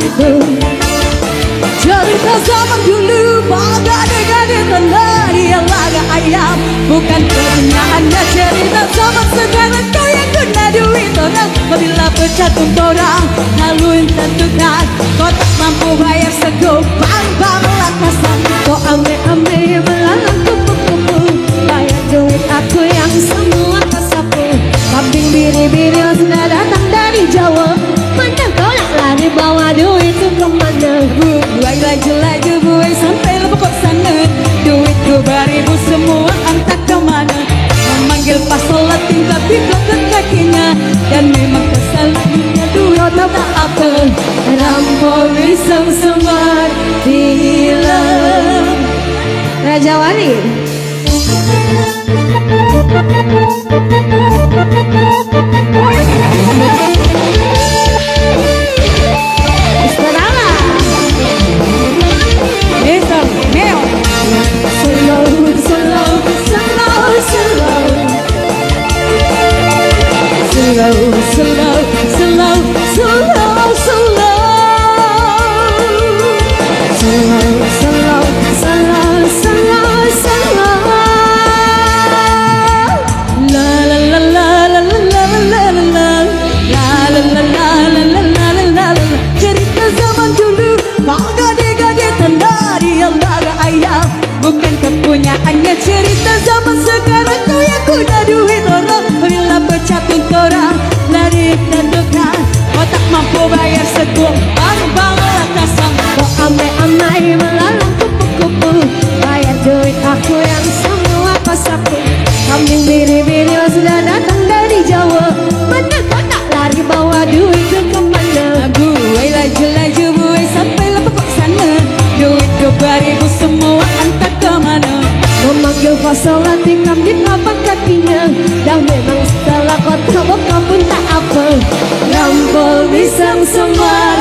itu. Cerita zaman dulu gade-gade tanda dia laga ayam, bukan kenyataannya. Cerita zaman sekarang kau yang guna duit orang. Bila bercatung orang lalu tentukan kau tak mampu bayar sego bang lakasan. Kau ame-ame melalang kupu-kupu bayar duit aku yang semua kesapu. Kambing biri-biri sudah datang dari Jawa, mana kau nak lari bawa duit itu kemana? Buai laju-laju buai sampai lebok sana. Duitku beribu semua entah kemana. Memanggil pas sholat tinggal di belakang kakinya. Dan memang kesalahannya duit tak apa. Rampok iseng semar hilang. Raja Wali. Cerita zaman sekarang kau yang guna duit orang. Bila bercatung orang lari tentukan kau tak mampu bayar sego bang lakasan. Kau amai-amai melalang kupu-kupu bayar duit aku yang semua pasaku. Kambing biri-biri sudah datang dari Jawa, mana kau tak lari bawa duit ke kemana? Buai laju-laju buai sampai lebok sana. Duitku beribu semua entah kemana. Memanggil pasangan tinggal di telapak kakinya. Dan memang setelah kau tabok kau pun tak apa. Rampok pisang semua